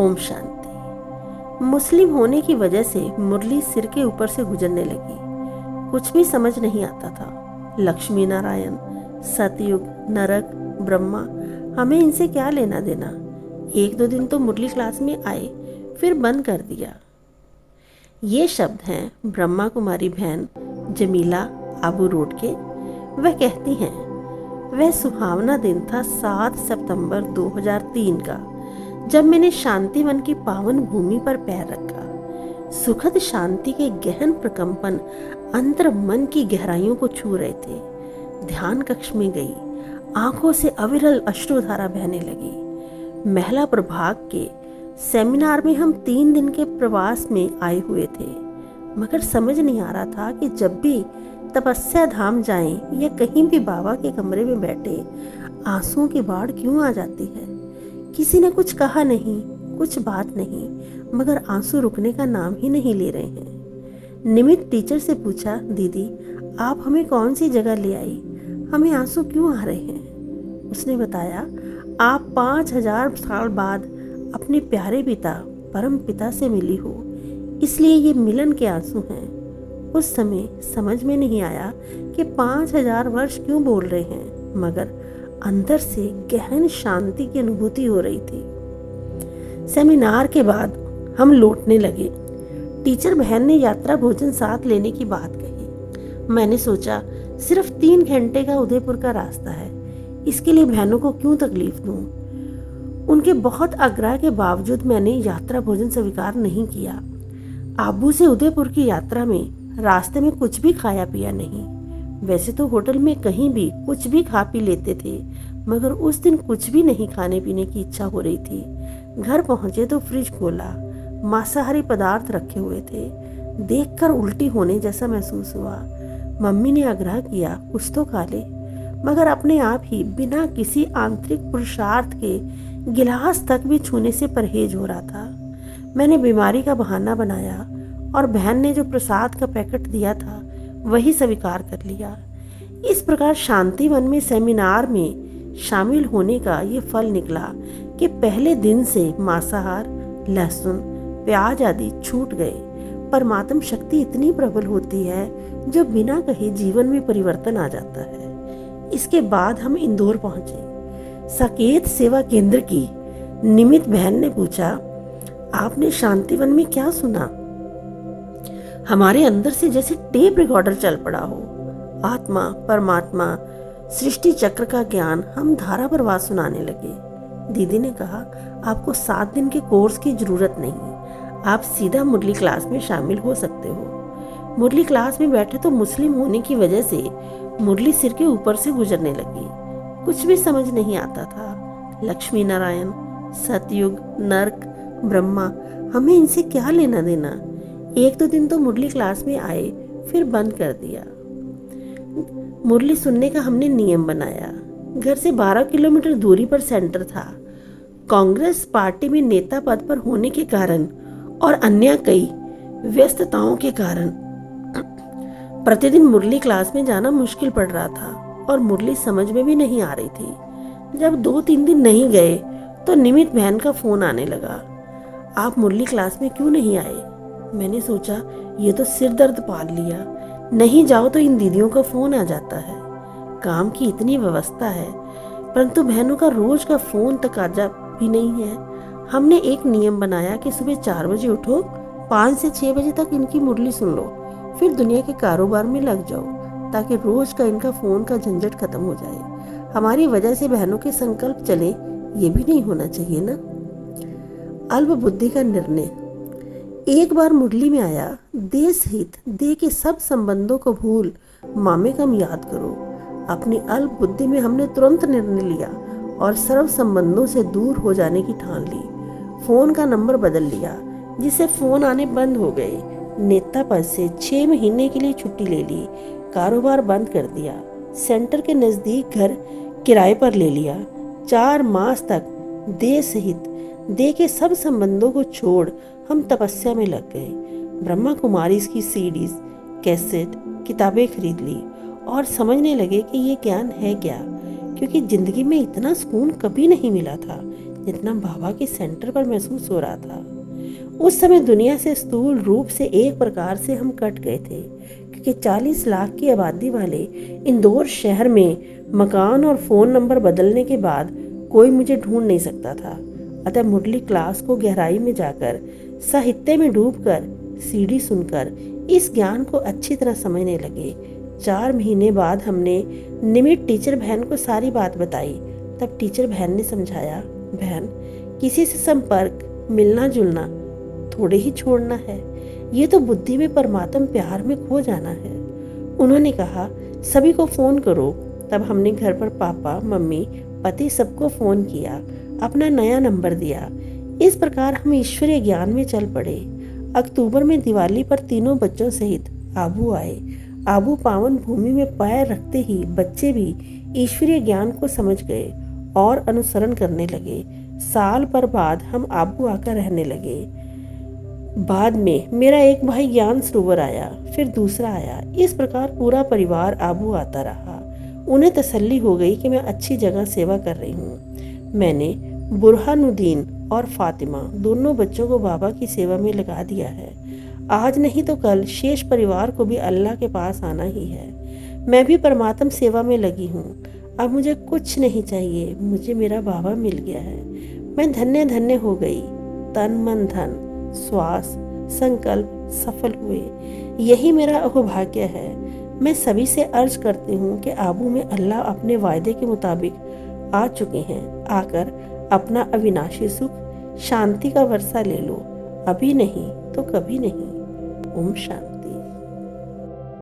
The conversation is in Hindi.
ओम शांति। मुस्लिम होने की वजह से मुरली सिर के ऊपर से गुजरने लगी। कुछ भी समझ नहीं आता था। लक्ष्मी नारायण, सतयुग, नरक, ब्रह्मा, हमें इनसे क्या लेना देना। एक दो दिन तो मुरली क्लास में आए, फिर बंद कर दिया। ये शब्द हैं ब्रह्मा कुमारी बहन जमीला आबू रोड के। वह कहती हैं, वह सुहावना दिन था 7 सितंबर 2003 का, जब मैंने शांतिवन की पावन भूमि पर पैर रखा। सुखद शांति के गहन प्रकंपन अंतर मन की गहराइयों को छू रहे थे। ध्यान कक्ष में गई, आंखों से अविरल अश्रुधारा बहने लगी। महिला प्रभाग के सेमिनार में हम 3 दिन के प्रवास में आए हुए थे, मगर समझ नहीं आ रहा था कि जब भी तपस्या धाम जाएं या कहीं भी बाबा के कमरे में बैठे, आंसुओं की बाढ़ क्यों आ जाती है। किसी ने कुछ कहा नहीं, कुछ बात नहीं, मगर आंसू रुकने का नाम ही नहीं ले रहे हैं। निमित टीचर से पूछा, दीदी आप हमें कौन सी जगह ले आई, हमें आंसू क्यों आ रहे हैं। उसने बताया, आप 5000 साल बाद अपने प्यारे पिता परम पिता से मिली हो, इसलिए ये मिलन के आंसू हैं। उस समय समझ में नहीं आया कि 5000 वर्ष क्यों बोल रहे हैं, मगर अंदर से गहन शांति की अनुभूति हो रही थी। सेमिनार के बाद हम लौटने लगे। टीचर बहन ने यात्रा भोजन साथ लेने की बात कही। मैंने सोचा सिर्फ 3 घंटे का उदयपुर का रास्ता है, इसके लिए बहनों को क्यों तकलीफ दूं। उनके बहुत आग्रह के बावजूद मैंने यात्रा भोजन स्वीकार नहीं किया। आबू से उदयपुर की यात्रा में रास्ते में कुछ भी खाया पिया नहीं। वैसे तो होटल में कहीं भी कुछ भी खा पी लेते थे, मगर उस दिन कुछ भी नहीं खाने पीने की इच्छा हो रही थी। घर पहुंचे तो फ्रिज खोला, मांसाहारी पदार्थ रखे हुए थे। देखकर उल्टी होने जैसा महसूस हुआ। मम्मी ने आग्रह किया, कुछ तो खा ले, मगर अपने आप ही बिना किसी आंतरिक पुरुषार्थ के गिलास तक भी छूने से परहेज हो रहा था। मैंने बीमारी का बहाना बनाया और बहन ने जो प्रसाद का पैकेट दिया था वही स्वीकार कर लिया। इस प्रकार शांतिवन में सेमिनार में शामिल होने का ये फल निकला कि पहले दिन से मांसाहार, लहसुन, प्याज आदि छूट गए। परमात्म शक्ति इतनी प्रबल होती है जो बिना कहे जीवन में परिवर्तन आ जाता है। इसके बाद हम इंदौर पहुंचे। साकेत सेवा केंद्र की निमित बहन ने पूछा, आपने शांतिवन में क्या सुना। हमारे अंदर से जैसे टेप रिकॉर्डर चल पड़ा हो। आत्मा, परमात्मा, सृष्टि चक्र का ज्ञान हम धारा प्रवाह सुनाने लगे। दीदी ने कहा, आपको 7 दिन के कोर्स की जरूरत नहीं, आप सीधा मुरली क्लास में शामिल हो सकते हो। मुरली क्लास में बैठे तो मुस्लिम होने की वजह से मुरली सिर के ऊपर से गुजरने लगी। कुछ भी समझ नहीं आता था। लक्ष्मी नारायण, सतयुग, नरक, ब्रह्मा, हमें इनसे क्या लेना देना। एक दो दिन तो मुरली क्लास में आए, फिर बंद कर दिया। मुरली सुनने का हमने नियम बनाया। घर से 12 किलोमीटर दूरी पर सेंटर था। कांग्रेस पार्टी में नेता पद पर होने के कारण और अन्य कई व्यस्तताओं के कारण प्रतिदिन मुरली क्लास में जाना मुश्किल पड़ रहा था और मुरली समझ में भी नहीं आ रही थी। जब 2-3 दिन नहीं गए तो निमित बहन का फोन आने लगा, आप मुरली क्लास में क्यों नहीं आए। मैंने सोचा ये तो सिर दर्द पाल लिया, नहीं जाओ तो इन दीदियों का फोन आ जाता है। काम की इतनी व्यवस्था है, परंतु बहनों का रोज का फोन तकाजा भी नहीं है। हमने एक नियम बनाया कि सुबह 4 बजे उठो, 5 से 6 बजे तक इनकी मुरली सुन लो, फिर दुनिया के कारोबार में लग जाओ, ताकि रोज का इनका फोन का झंझट खत्म हो जाए। हमारी वजह से बहनों के संकल्प चले, ये भी नहीं होना चाहिए ना। अल्प बुद्धि का निर्णय। एक बार मुरली में आया, देह सहित देह के सब संबंधों को भूल मामे कम याद करो। अपनी अल्प बुद्धि में हमने तुरंत निर्णय लिया और सर्व संबंधों से दूर हो जाने की ठान ली। फोन का नंबर बदल लिया, जिससे फोन आने बंद हो गए। नेता पद से 6 महीने के लिए छुट्टी ले ली। कारोबार बंद कर दिया। सेंटर के नजदीक घर किराए पर ले लिया। 4 मास तक देह सहित देह के सब संबंधों को छोड़ हम तपस्या में लग गए। ब्रह्मा कुमारी की सीडीज, कैसेट, किताबें खरीद ली और समझने लगे कि ये ज्ञान है क्या, क्योंकि जिंदगी में इतना सुकून कभी नहीं मिला था जितना बाबा के सेंटर पर महसूस हो रहा था। उस समय दुनिया से स्थूल रूप से एक प्रकार से हम कट गए थे, क्योंकि 40 लाख की आबादी वाले इंदौर शहर में मकान और फ़ोन नंबर बदलने के बाद कोई मुझे ढूंढ नहीं सकता था। अतः मुरली क्लास को गहराई में जाकर, साहित्य में डूबकर, सीडी सुनकर इस ज्ञान को अच्छी तरह समझने लगे। 4 महीने बाद हमने निमित टीचर बहन को सारी बात बताई। तब टीचर बहन ने समझाया, बहन, किसी से संपर्क, मिलना जुलना थोड़े ही छोड़ना है, ये तो बुद्धि में परमात्म प्यार में खो जाना है। उन्होंने कहा, सभी को फ़ोन करो। तब हमने घर पर पापा, मम्मी, पति सबको फ़ोन किया, अपना नया नंबर दिया। इस प्रकार हम ईश्वरीय ज्ञान में चल पड़े। अक्टूबर में दिवाली पर तीनों बच्चों सहित आबू आए। आबू पावन भूमि में पैर रखते ही बच्चे भी ईश्वरीय ज्ञान को समझ गए और अनुसरण करने लगे। साल पर बाद हम आबू आकर रहने लगे। बाद में मेरा एक भाई ज्ञान सरोवर आया, फिर दूसरा आया। इस प्रकार पूरा परिवार आबू आता रहा। उन्हें तसल्ली हो गई कि मैं अच्छी जगह सेवा कर रही हूँ। मैंने बुरहानुद्दीन और फातिमा दोनों बच्चों को बाबा की सेवा में लगा दिया है। आज नहीं तो कल शेष परिवार को भी अल्लाह के पास आना ही है। मैं भी परमात्म सेवा में लगी हूँ। अब मुझे कुछ नहीं चाहिए, मुझे मेरा बाबा मिल गया है। मैं धन्य धन्य हो गई। तन मन धन, श्वास, संकल्प सफल हुए। यही मेरा अहोभाग्य है। मैं सभी से अर्ज करती हूँ कि आबू में अल्लाह अपने वायदे के मुताबिक आ चुके हैं। आकर अपना अविनाशी सुख, शांति का वर्षा ले लो। अभी नहीं तो कभी नहीं। ओम शांति।